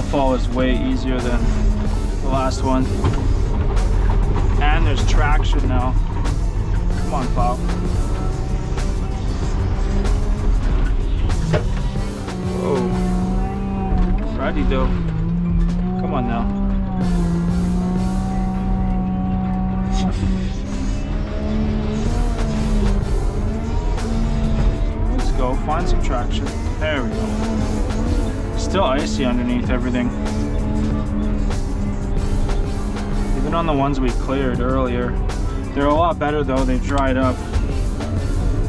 snowfall is way easier than the last one. And there's traction now. Come on, plow. Whoa. Righty do. Come on now. Let's go find some traction. There we go. Still icy underneath everything. Even on the ones we cleared earlier. They're a lot better though, they've dried up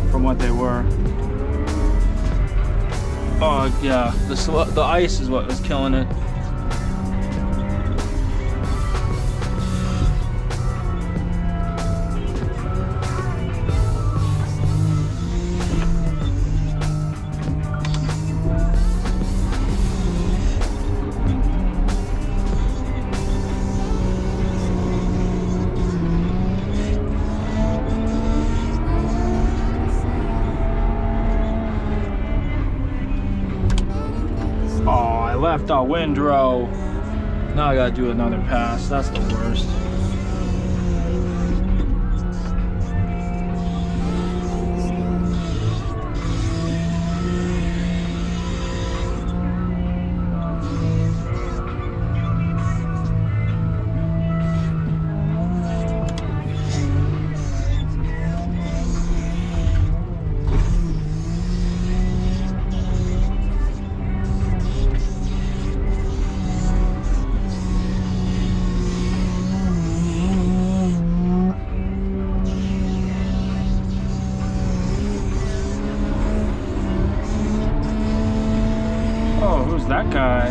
from what they were. Oh yeah, the ice is what was killing it. Left our windrow. Now I gotta do another pass. That's the worst. That guy.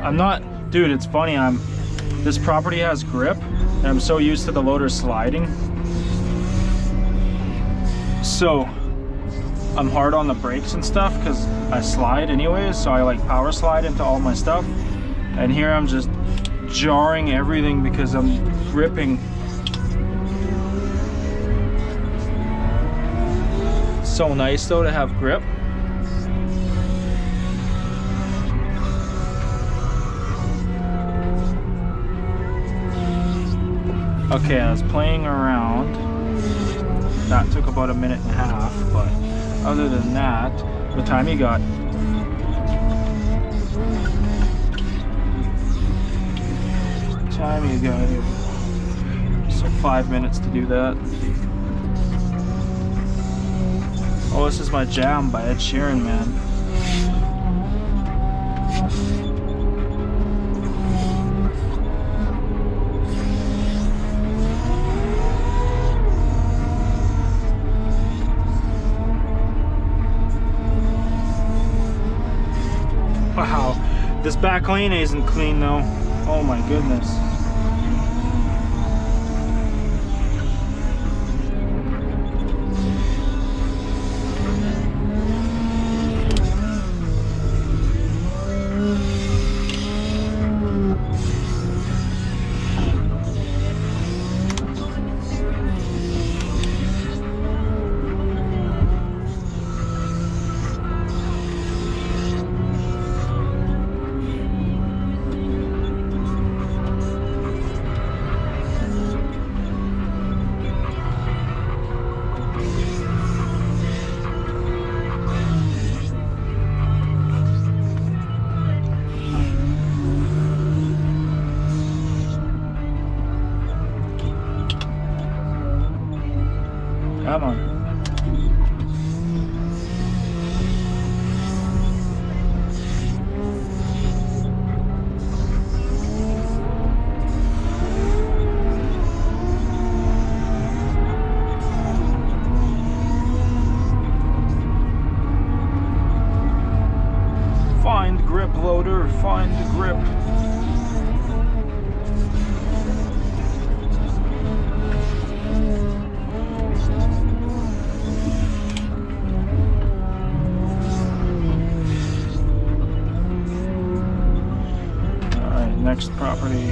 I'm not, dude, it's funny, this property has grip and I'm so used to the loader sliding. So I'm hard on the brakes and stuff because I slide anyways, so I like power slide into all my stuff. And here I'm just jarring everything because I'm gripping. It's so nice though to have grip. Okay, I was playing around. That took about a minute and a half, but other than that, what time you got? Time you got? So 5 minutes to do that. Oh, this is My Jam by Ed Sheeran, man. Wow, this back lane isn't clean though. Oh my goodness. Come on. Find grip, loader, find the grip. next property.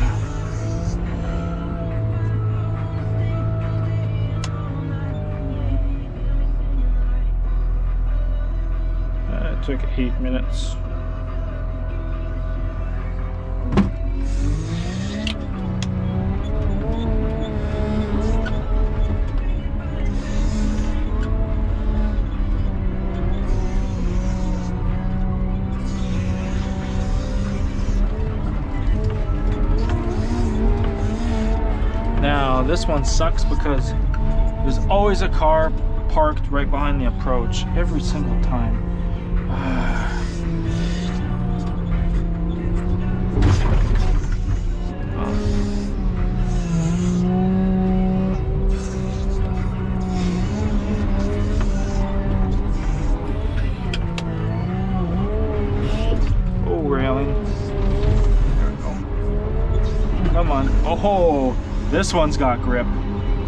It took 8 minutes. Now this one sucks because there's always a car parked right behind the approach every single time. Oh, railing. There we go. Come on. Oh, this one's got grip.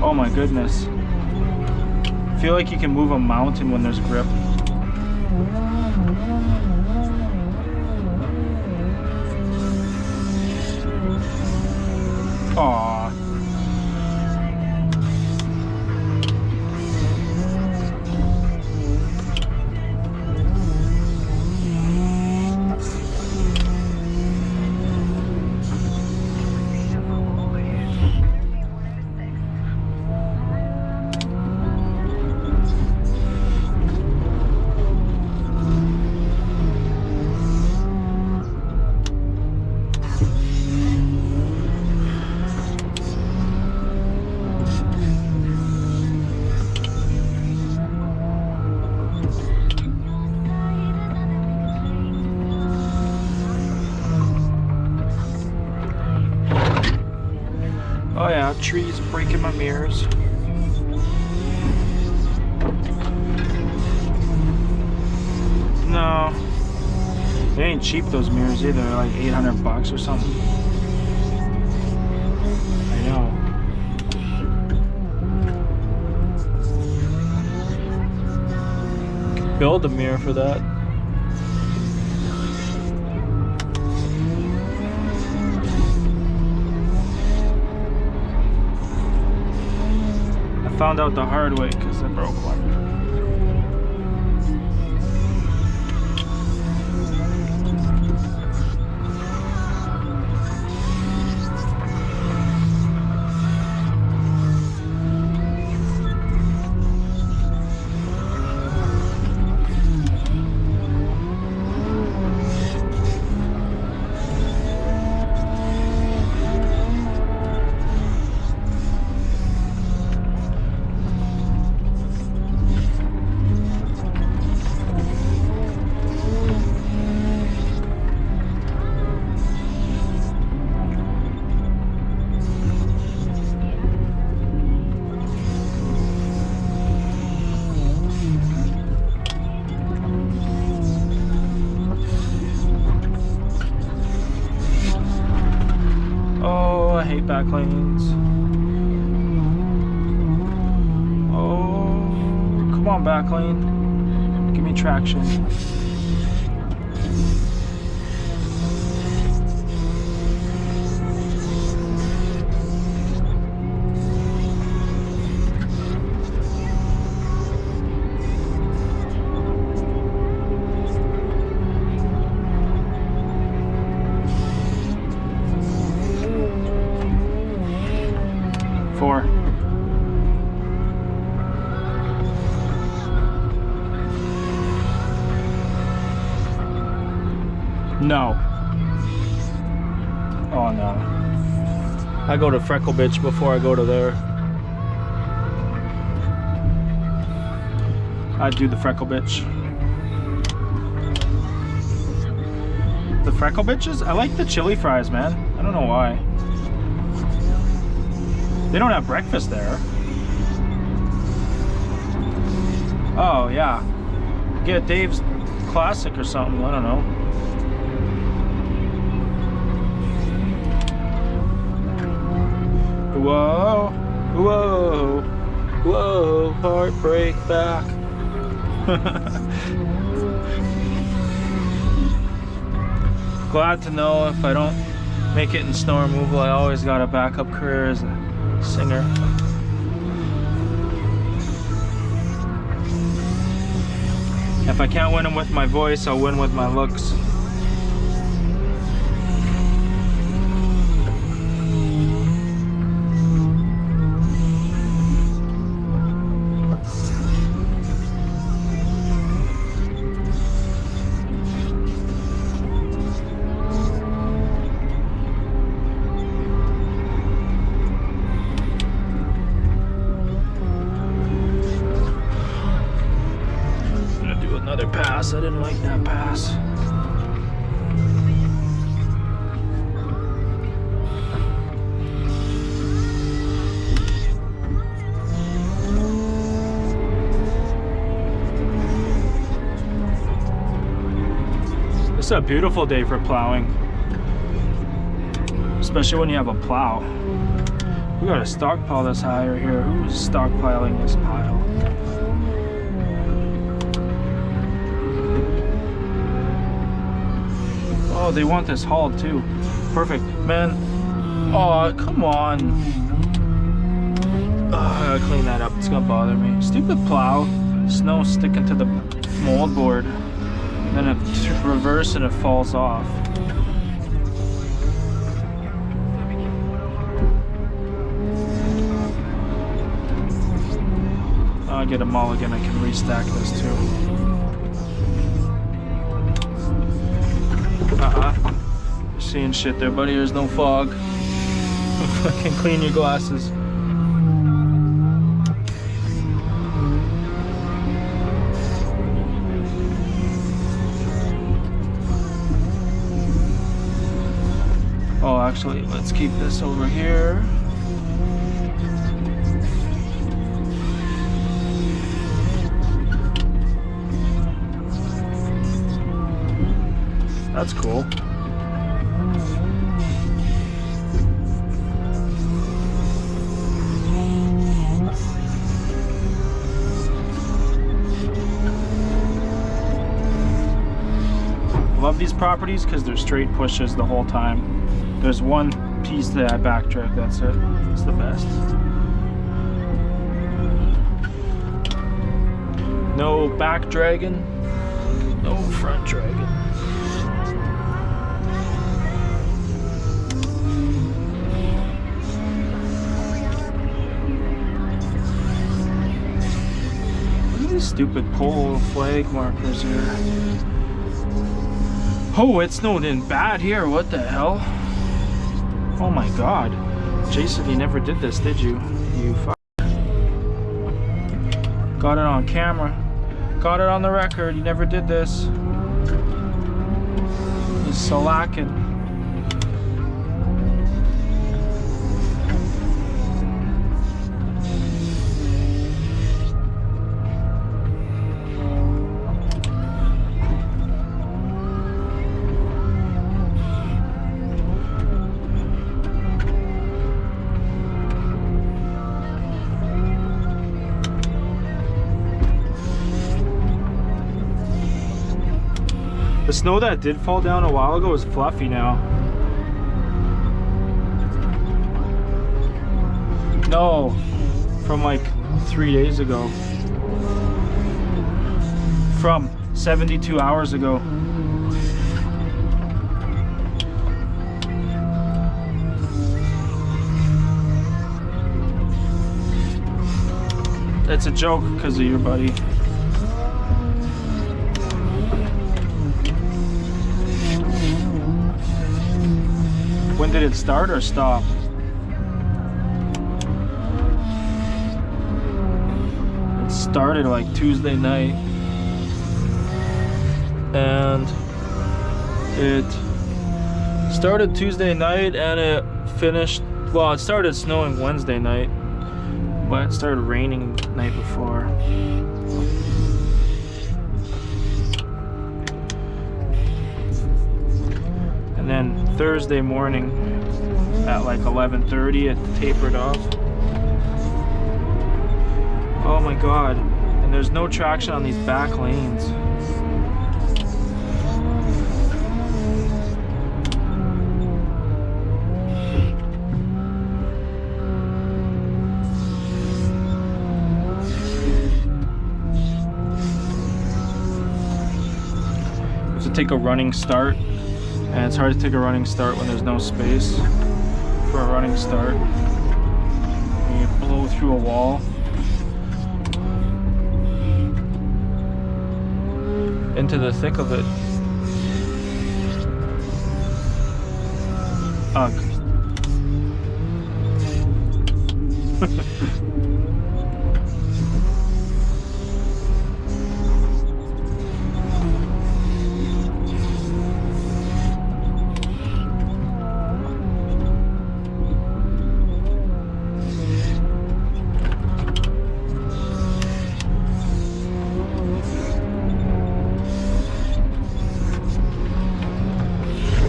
Oh my goodness. I feel like you can move a mountain when there's grip. Aww. Oh yeah, trees breaking my mirrors. No, they ain't cheap, those mirrors either. They're like 800 bucks or something. I know. Build a mirror for that. Found out the hard way because I broke one. I hate back lanes. Oh, come on, back lane. Give me traction. No. Oh no. I go to Freckle Bitch before I go to there. I'd do the Freckle Bitch. The Freckle Bitches? I like the chili fries, man. I don't know why. They don't have breakfast there. Oh yeah. Get Dave's Classic or something, I don't know. Whoa, whoa, whoa, heartbreak back. Glad to know if I don't make it in snow removal. I always got a backup career as a singer. If I can't win them with my voice, I'll win with my looks. Pass. I didn't like that pass. This is a beautiful day for plowing, especially when you have a plow. We got a stockpile that's higher here. Who's stockpiling this pile? Oh, they want this hauled too. Perfect, man. Oh, come on. Oh, I gotta clean that up. It's gonna bother me. Stupid plow. Snow sticking to the mold board. Then it reverses and it falls off. I'll get a mulligan. I can restack this too. You're seeing shit there, buddy. There's no fog. Fucking clean your glasses. Oh, actually, let's keep this over here. That's cool. Love these properties because they're straight pushes the whole time. There's one piece that I backtrack, that's it. It's the best. No back dragging, no front dragging. Stupid pole flag markers here. Oh, it snowed in bad here. What the hell? Oh my god. Jason, you never did this, did you? You fuck. Got it on camera. Got it on the record. You never did this. He's slacking. The snow that did fall down a while ago is fluffy now. No, from like 3 days ago. From 72 hours ago. That's a joke because of your buddy. When did it start or stop? It started like Tuesday night. And it started Tuesday night and it finished, well, it started snowing Wednesday night, but it started raining the night before. And then Thursday morning at like 11:30 it tapered off. Oh my god. And there's no traction on these back lanes. to take a running start, and it's hard to take a running start when there's no space for a running start. You blow through a wall. Into the thick of it. Ugh.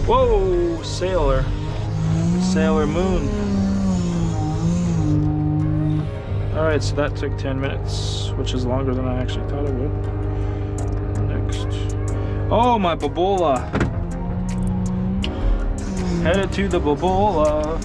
Whoa, Sailor Moon. All right, so that took 10 minutes, which is longer than I actually thought it would. Next. Oh, my Bobola. Headed to the Bobola.